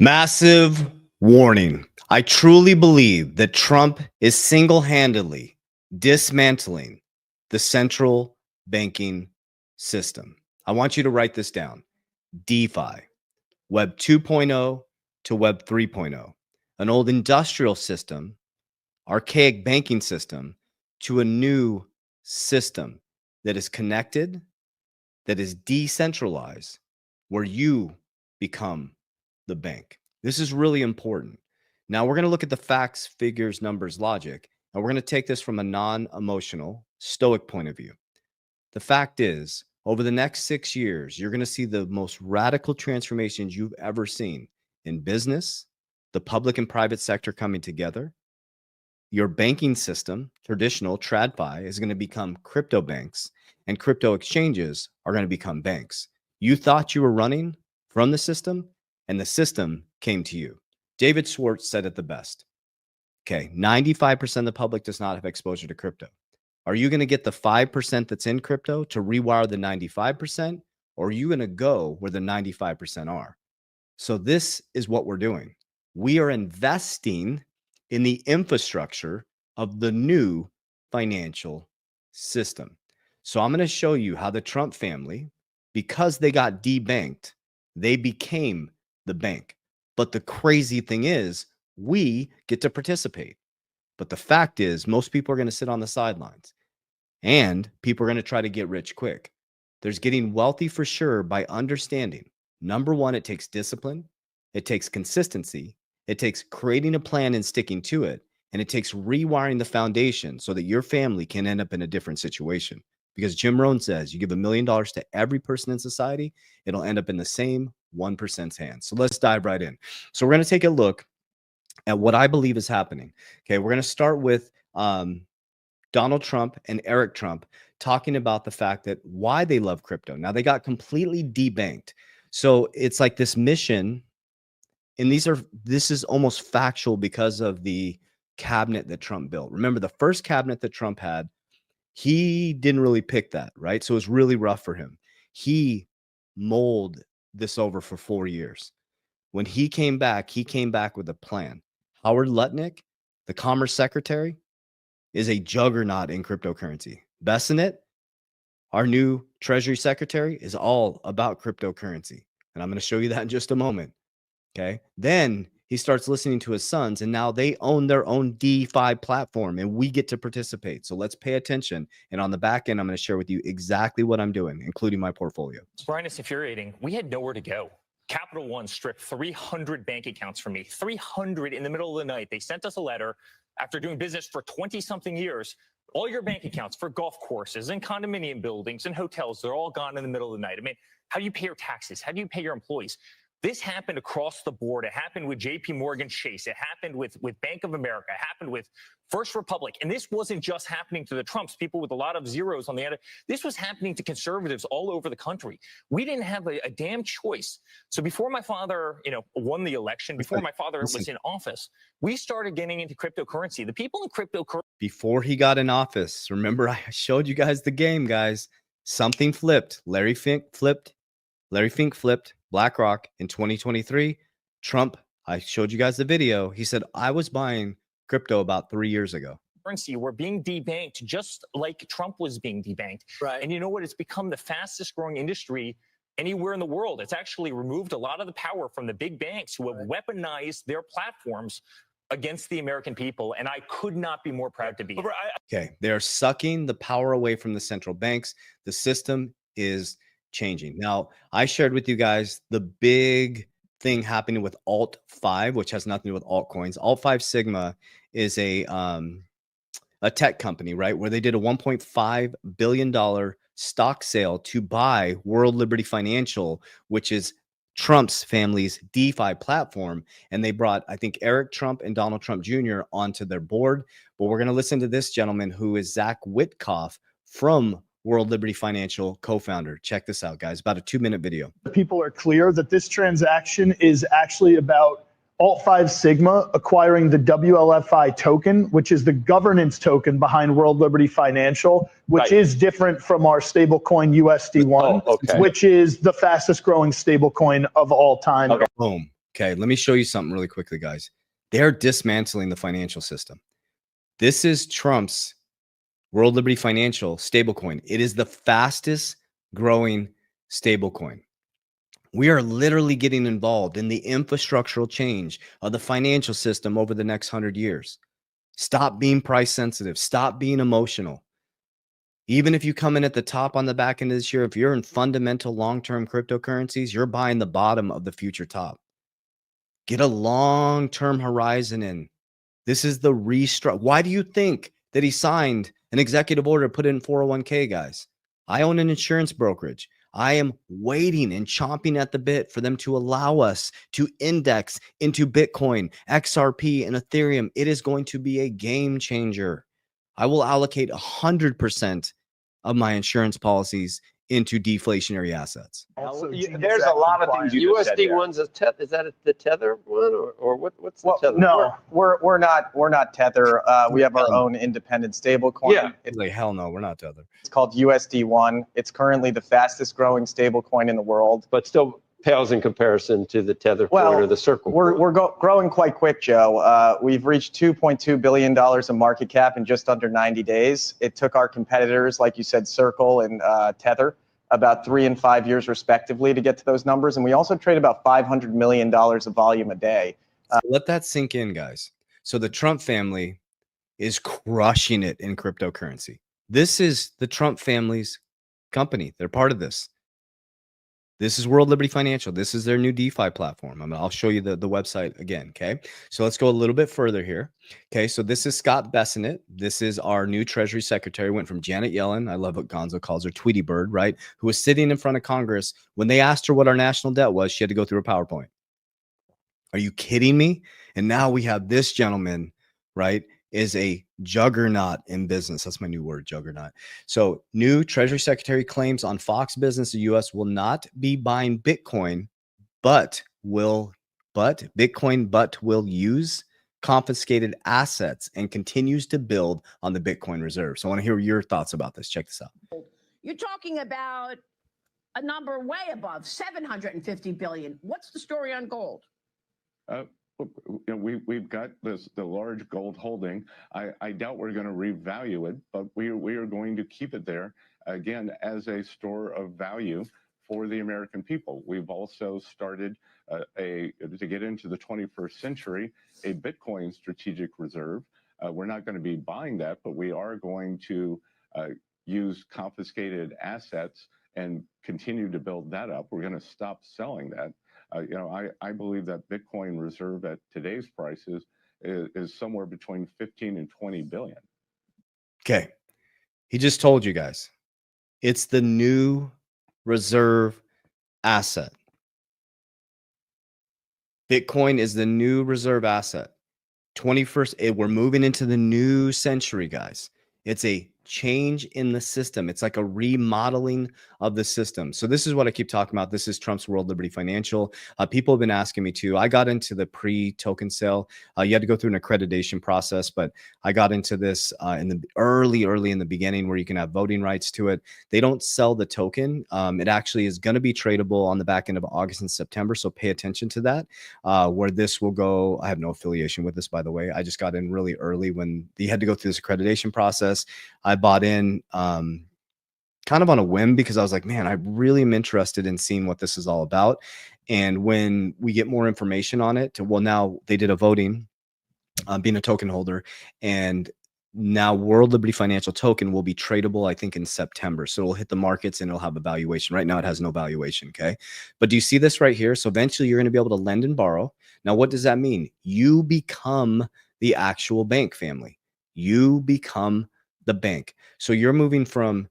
Massive warning. I truly believe that Trump is single-handedly dismantling the central banking system. I want you to write this down. DeFi, Web 2.0 to Web 3.0, an old industrial system, archaic banking system, to a new system that is connected, that is decentralized, where you become the bank. This is really important. Now we're going to look at the facts, figures, numbers, logic, and we're going to take this from a non-emotional, stoic point of view. The fact is, over the next 6 years, you're going to see the most radical transformations you've ever seen in business, the public and private sector coming together. Your banking system, traditional TradFi, is going to become crypto banks, and crypto exchanges are going to become banks. You thought you were running from the system, and the system came to you. David Schwartz said it the best. Okay, 95% of the public does not have exposure to crypto. Are you going to get the 5% that's in crypto to rewire the 95%, or are you going to go where the 95% are? So this is what we're doing. We are investing in the infrastructure of the new financial system. So I'm going to show you how the Trump family, because they got debanked, they became the bank. But the crazy thing is, we get to participate. But the fact is, most people are going to sit on the sidelines, and people are going to try to get rich quick. There's getting wealthy for sure by understanding. Number one, it takes discipline. It takes consistency. It takes creating a plan and sticking to it. And it takes rewiring the foundation so that your family can end up in a different situation. Because Jim Rohn says you give $1 million to every person in society, it'll end up in the same 1%'s hands. So let's dive right in. So we're going to take a look at what I believe is happening. Okay, we're going to start with Donald Trump and Eric Trump talking about the fact that why they love crypto. Now, they got completely debanked. So it's like this mission, and this is almost factual because of the cabinet that Trump built. Remember, the first cabinet that Trump had, he didn't really pick that, right? So it was really rough for him. He mulled this over for 4 years. When he came back with a plan. Howard Lutnick, the Commerce Secretary, is a juggernaut in cryptocurrency. Bessonnet, our new Treasury Secretary, is all about cryptocurrency. And I'm going to show you that in just a moment. Okay. Then he starts listening to his sons, and now they own their own DeFi platform, and we get to participate. So let's pay attention. And on the back end, I'm going to share with you exactly what I'm doing, including my portfolio. Brian, it's infuriating. We had nowhere to go. Capital One stripped 300 bank accounts from me, 300 in the middle of the night. They sent us a letter after doing business for 20-something years. All your bank accounts for golf courses and condominium buildings and hotels, they're all gone in the middle of the night. I mean, how do you pay your taxes? How do you pay your employees? This happened across the board. It happened with JP Morgan Chase. It happened with Bank of America. It happened with First Republic. And this wasn't just happening to the Trumps, people with a lot of zeros on the end. This was happening to conservatives all over the country. We didn't have a damn choice. So before my father, won the election, before my father was in office, we started getting into cryptocurrency. The people in cryptocurrency. Before he got in office, remember I showed you guys the game, guys. Something flipped. Larry Fink flipped BlackRock in 2023. Trump, I showed you guys the video. He said, I was buying crypto about 3 years ago. Currency, we're being debanked just like Trump was being debanked. Right. And you know what? It's become the fastest growing industry anywhere in the world. It's actually removed a lot of the power from the big banks who have weaponized their platforms against the American people. And I could not be more proud to be. Okay. They're sucking the power away from the central banks. The system is changing. Now, I shared with you guys the big thing happening with Alt 5, which has nothing to do with altcoins. Alt 5 Sigma is a tech company, right? Where they did a $1.5 billion stock sale to buy World Liberty Financial, which is Trump's family's DeFi platform. And they brought, I think, Eric Trump and Donald Trump Jr. onto their board. But we're going to listen to this gentleman who is Zach Witkoff from World Liberty Financial co-founder. Check this out, guys. About a 2-minute video. People are clear that this transaction is actually about Alt 5 Sigma acquiring the WLFI token, which is the governance token behind World Liberty Financial, which is different from our stablecoin USD1, which is the fastest growing stablecoin of all time. Boom. Okay, let me show you something really quickly, guys. They're dismantling the financial system. This is Trump's World Liberty Financial stablecoin. It is the fastest growing stablecoin. We are literally getting involved in the infrastructural change of the financial system over the next 100 years. Stop being price sensitive. Stop being emotional. Even if you come in at the top on the back end of this year, if you're in fundamental long-term cryptocurrencies, you're buying the bottom of the future top. Get a long-term horizon in. This is the restructure. Why do you think that he signed an executive order to put in 401k, guys? I own an insurance brokerage. I am waiting and chomping at the bit for them to allow us to index into Bitcoin, XRP, and Ethereum. It is going to be a game changer. I will allocate 100% of my insurance policies into deflationary assets. There's a lot of things you just said USD there. one's a is that the Tether one or what's the Well, Tether? no, we're not Tether. We have our own independent stablecoin. Yeah. It's like, hell no, we're not Tether. It's called USD1. It's currently the fastest growing stablecoin in the world. But still pales in comparison to the Tether Well, coin or the Circle. We're growing quite quick, Joe. We've reached $2.2 billion of market cap in just under 90 days. It took our competitors, like you said, Circle and Tether, about 3 and 5 years respectively to get to those numbers. And we also trade about $500 million of volume a day. Let that sink in, guys. So the Trump family is crushing it in cryptocurrency. This is the Trump family's company. They're part of this. This is World Liberty Financial. This is their new DeFi platform. I'll show you the website again, okay? So let's go a little bit further here. Okay, so this is Scott Bessent. This is our new Treasury Secretary. Went from Janet Yellen, I love what Gonzo calls her, Tweety Bird, right? Who was sitting in front of Congress. When they asked her what our national debt was, she had to go through a PowerPoint. Are you kidding me? And now we have this gentleman, right, is a juggernaut in business. That's my new word, juggernaut. So new Treasury Secretary claims on Fox Business the U.S. will not be buying Bitcoin, but will use confiscated assets and continues to build on the Bitcoin reserve. So I want to hear your thoughts about this. Check this out. You're talking about a number way above 750 billion. What's the story on gold? We've got the large gold holding. I doubt we're going to revalue it, but we are going to keep it there again as a store of value for the American people. We've also started to get into the 21st century, a Bitcoin strategic reserve. We're not going to be buying that, but we are going to use confiscated assets and continue to build that up. We're going to stop selling that. I believe that Bitcoin reserve at today's prices is somewhere between 15 and 20 billion. Okay. He just told you guys. It's the new reserve asset. Bitcoin is the new reserve asset. 21st, we're moving into the new century, guys. It's a change in the system. It's like a remodeling of the system. So this is what I keep talking about. This is Trump's World Liberty Financial. People have been asking me too. I got into the pre-token sale. You had to go through an accreditation process, but I got into this in the early in the beginning where you can have voting rights to it. They don't sell the token. It actually is going to be tradable on the back end of August and September. So pay attention to that, where this will go. I have no affiliation with this, by the way. I just got in really early when you had to go through this accreditation process. I bought in kind of on a whim because I was like, man, I really am interested in seeing what this is all about. And when we get more information on it, well, now they did a voting, being a token holder, and now World Liberty Financial token will be tradable, I think, in September. So it'll hit the markets and it'll have a valuation. Right now it has no valuation, okay? But do you see this right here? So eventually you're going to be able to lend and borrow. Now, what does that mean? You become the actual bank, family. You become the bank. So you're moving from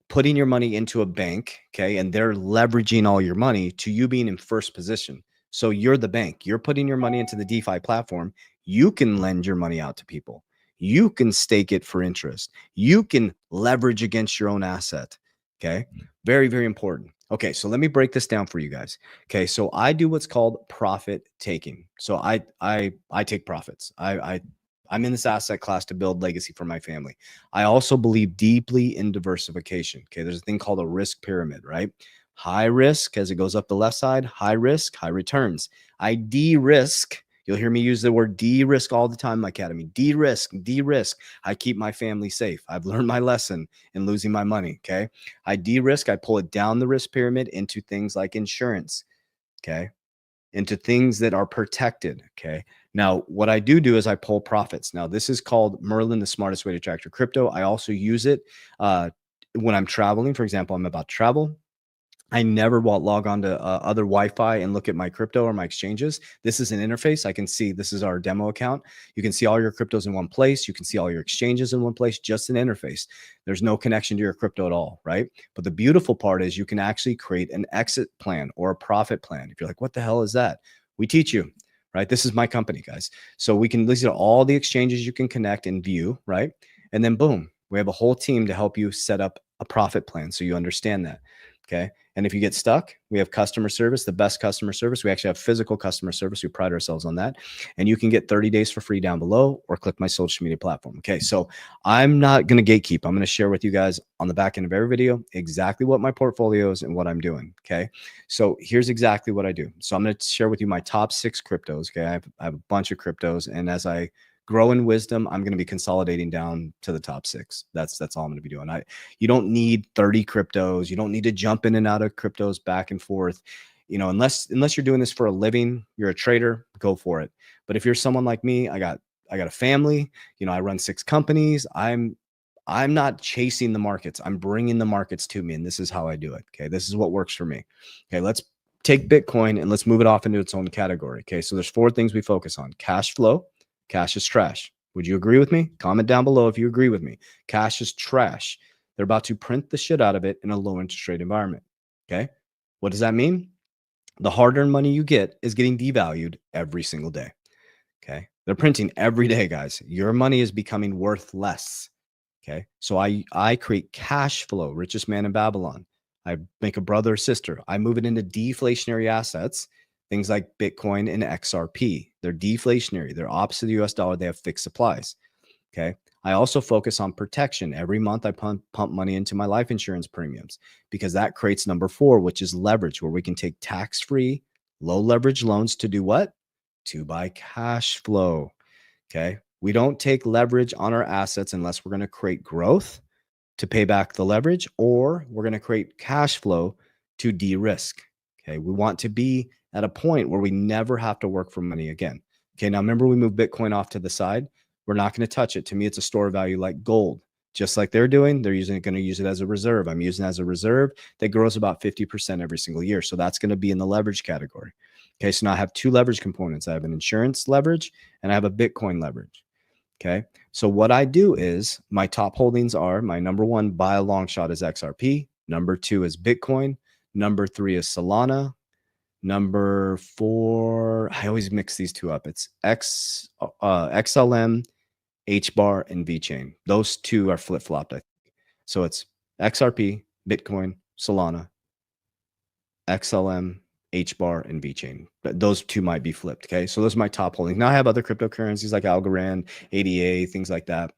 putting your money into a bank, okay, and they're leveraging all your money, to you being in first position. So you're the bank. You're putting your money into the DeFi platform. You can lend your money out to people. You can stake it for interest. You can leverage against your own asset. Okay. Very, very important. Okay. So let me break this down for you guys. Okay. So I do what's called profit taking. So I take profits. I'm in this asset class to build legacy for my family. I also believe deeply in diversification. Okay. There's a thing called a risk pyramid, right? High risk as it goes up the left side, high risk, high returns. I de-risk. You'll hear me use the word de-risk all the time in my academy. De-risk, de-risk. I keep my family safe. I've learned my lesson in losing my money, okay? I de-risk, I pull it down the risk pyramid into things like insurance, okay? Into things that are protected, okay? Now, what I do is I pull profits. Now, this is called Merlin, the smartest way to track your crypto. I also use it when I'm traveling. For example, I'm about to travel. I never will log on to other Wi-Fi and look at my crypto or my exchanges. This is an interface. I can see, this is our demo account. You can see all your cryptos in one place. You can see all your exchanges in one place, just an interface. There's no connection to your crypto at all, right? But the beautiful part is you can actually create an exit plan or a profit plan. If you're like, what the hell is that? We teach you, right? This is my company, guys. So we can list all the exchanges you can connect and view, right? And then boom, we have a whole team to help you set up a profit plan so you understand that, okay? And if you get stuck, we have customer service, the best customer service. We actually have physical customer service. We pride ourselves on that. And you can get 30 days for free down below or click my social media platform. Okay, so I'm not going to gatekeep. I'm going to share with you guys on the back end of every video exactly what my portfolio is and what I'm doing. Okay, so here's exactly what I do. So I'm going to share with you my top 6 cryptos. Okay, I have a bunch of cryptos. And as I grow in wisdom, I'm going to be consolidating down to the top 6. That's all I'm going to be doing. You don't need 30 cryptos. You don't need to jump in and out of cryptos back and forth. You know, unless you're doing this for a living, you're a trader, go for it. But if you're someone like me, I got a family, you know, I run 6 companies. I'm not chasing the markets. I'm bringing the markets to me, and this is how I do it. Okay, this is what works for me. Okay, let's take Bitcoin and let's move it off into its own category. Okay, so there's 4 things we focus on: cash flow. Cash is trash. Would you agree with me? Comment down below if you agree with me. Cash is trash. They're about to print the shit out of it in a low interest rate environment. Okay. What does that mean? The hard earned money you get is getting devalued every single day. Okay. They're printing every day, guys. Your money is becoming worth less. Okay. So I create cash flow, richest man in Babylon. I make a brother or sister. I move it into deflationary assets, things like Bitcoin and XRP. They're deflationary. They're opposite the US dollar. They have fixed supplies. Okay. I also focus on protection. Every month I pump money into my life insurance premiums because that creates number 4, which is leverage, where we can take tax-free, low leverage loans to do what? To buy cash flow. Okay. We don't take leverage on our assets unless we're going to create growth to pay back the leverage, or we're going to create cash flow to de-risk. Okay. We want to be at a point where we never have to work for money again. Okay. Now remember, we moved Bitcoin off to the side. We're not going to touch it. To me, it's a store of value like gold. Just like they're doing, they're going to use it as a reserve. I'm using it as a reserve that grows about 50% every single year. So that's going to be in the leverage category. Okay. So now I have 2 leverage components. I have an insurance leverage and I have a Bitcoin leverage. Okay. So what I do is my top holdings are my number 1 buy a long shot is XRP. Number 2 is Bitcoin. Number 3 is Solana. Number 4, I always mix these 2 up. It's XLM, HBAR, and VeChain. Those 2 are flip-flopped, I think. So it's XRP, Bitcoin, Solana, XLM, HBAR, and VeChain. But those 2 might be flipped. Okay. So those are my top holdings. Now I have other cryptocurrencies like Algorand, ADA, things like that.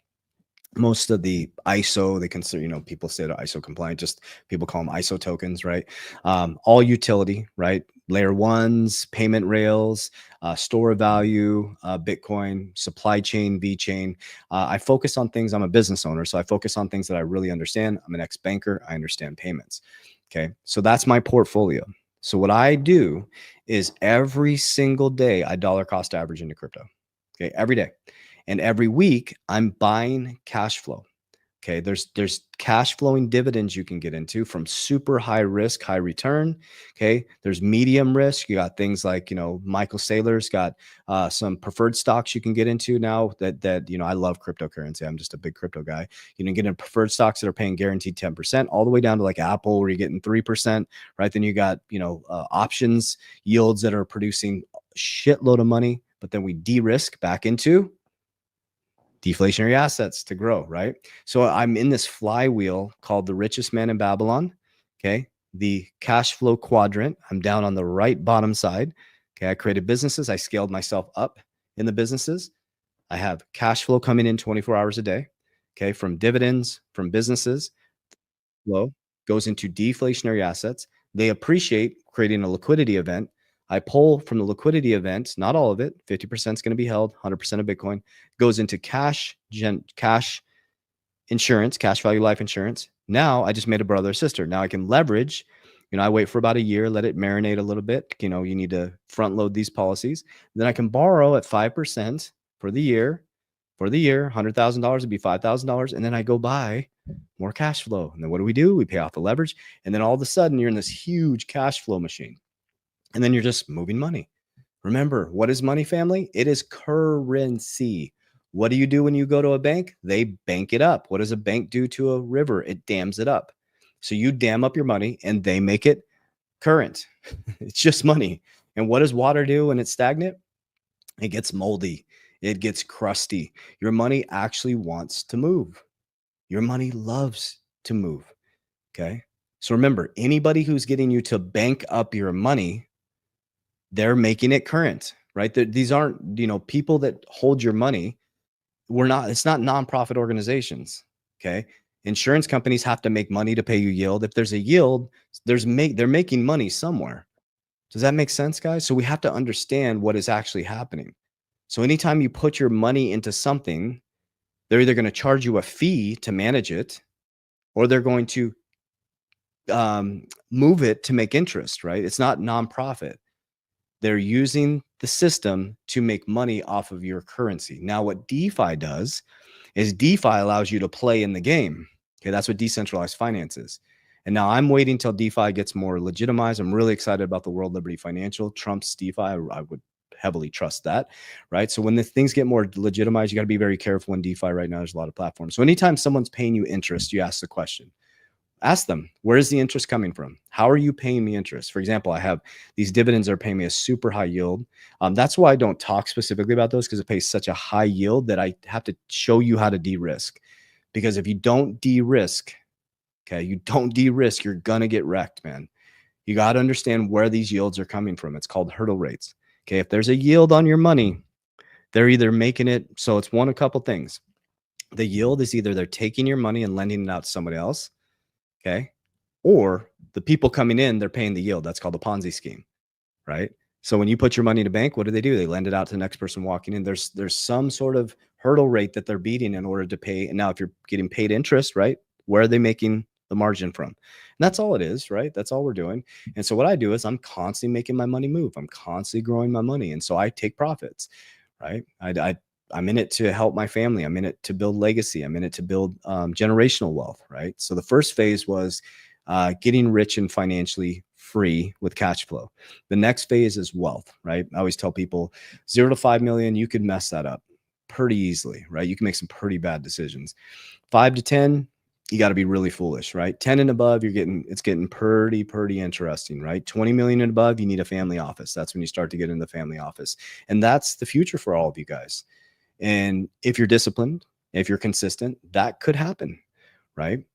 Most of the ISO, they consider, you know, people say they're ISO compliant, just people call them ISO tokens, right? All utility, right? Layer 1s, payment rails, store of value, Bitcoin, supply chain, VeChain. I focus on things. I'm a business owner, so I focus on things that I really understand. I'm an ex-banker. I understand payments. Okay. So that's my portfolio. So what I do is every single day, I dollar cost average into crypto. Okay. Every day. And every week I'm buying cash flow. Okay. There's cash flowing dividends you can get into from super high risk, high return. Okay. There's medium risk. You got things like, you know, Michael Saylor's got some preferred stocks you can get into now that, you know, I love cryptocurrency. I'm just a big crypto guy. You can get in preferred stocks that are paying guaranteed 10% all the way down to like Apple, where you're getting 3%, right? Then you got, you know, options yields that are producing a shitload of money, but then we de-risk back into deflationary assets to grow, right? So I'm in this flywheel called the richest man in Babylon. Okay. The cash flow quadrant. I'm down on the right bottom side. Okay. I created businesses. I scaled myself up in the businesses. I have cash flow coming in 24 hours a day. Okay. From dividends, from businesses. Flow goes into deflationary assets. They appreciate creating a liquidity event. I pull from the liquidity event, not all of it, 50% is going to be held, 100% of Bitcoin goes into cash insurance, cash value life insurance. Now I just made a brother or sister. Now I can leverage, I wait for about a year, let it marinate a little bit. You need to front load these policies. Then I can borrow at 5% for the year. For the year, $100,000 would be $5,000. And then I go buy more cash flow. And then what do? We pay off the leverage. And then all of a sudden you're in this huge cash flow machine. And then you're just moving money. Remember, what is money, family? It is currency. What do you do when you go to a bank? They bank it up. What does a bank do to a river? It dams it up. So you dam up your money and they make it current. It's just money. And what does water do when it's stagnant? It gets moldy. It gets crusty. Your money actually wants to move. Your money loves to move. Okay. So remember, anybody who's getting you to bank up your money, they're making it current, right? These aren't, people that hold your money. It's not nonprofit organizations. Okay. Insurance companies have to make money to pay you yield. If there's a yield, they're making money somewhere. Does that make sense, guys? So we have to understand what is actually happening. So anytime you put your money into something, they're either going to charge you a fee to manage it, or they're going to move it to make interest, right? It's not nonprofit. They're using the system to make money off of your currency. Now, what DeFi does is DeFi allows you to play in the game. Okay, that's what decentralized finance is. And now I'm waiting till DeFi gets more legitimized. I'm really excited about the World Liberty Financial. Trump's DeFi, I would heavily trust that, right? So when the things get more legitimized, you got to be very careful in DeFi right now. There's a lot of platforms. So anytime someone's paying you interest, you ask the question. Ask them, where is the interest coming from? How are you paying me interest? For example, I have these dividends that are paying me a super high yield. That's why I don't talk specifically about those, because it pays such a high yield that I have to show you how to de-risk. Because if you don't de-risk, you're going to get wrecked, man. You got to understand where these yields are coming from. It's called hurdle rates. Okay, if there's a yield on your money, they're either making it, so it's a couple things. The yield is either they're taking your money and lending it out to somebody else, okay? Or the people coming in, they're paying the yield. That's called a Ponzi scheme, right? So when you put your money in a bank, what do? They lend it out to the next person walking in. There's some sort of hurdle rate that they're beating in order to pay. And now if you're getting paid interest, right, where are they making the margin from? And that's all it is, right? That's all we're doing. And so what I do is I'm constantly making my money move. I'm constantly growing my money. And so I take profits, right? I'm in it to help my family. I'm in it to build legacy. I'm in it to build generational wealth, right? So the first phase was getting rich and financially free with cash flow. The next phase is wealth, right? I always tell people 0 to 5 million, you could mess that up pretty easily, right? You can make some pretty bad decisions. 5 to 10, you got to be really foolish, right? 10 and above, it's getting pretty interesting, right? 20 million and above, you need a family office. That's when you start to get in the family office. And that's the future for all of you guys. And if you're disciplined, if you're consistent, that could happen, right?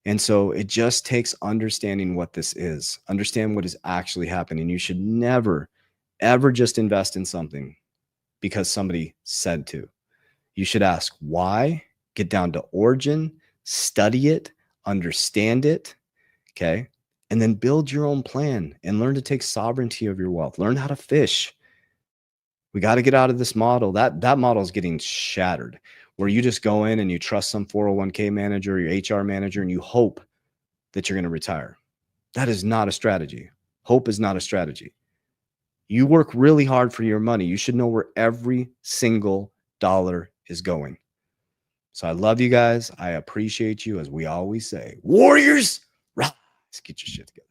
And so it just takes understanding what this is, understand what is actually happening. You should never, ever just invest in something because somebody said to. You should ask why, get down to origin, study it, understand it, okay? And then build your own plan and learn to take sovereignty of your wealth. Learn how to fish. We got to get out of this model. That model is getting shattered, where you just go in and you trust some 401k manager, your HR manager, and you hope that you're going to retire. That is not a strategy. Hope is not a strategy. You work really hard for your money. You should know where every single dollar is going. So I love you guys. I appreciate you. As we always say, warriors, rise. Get your shit together.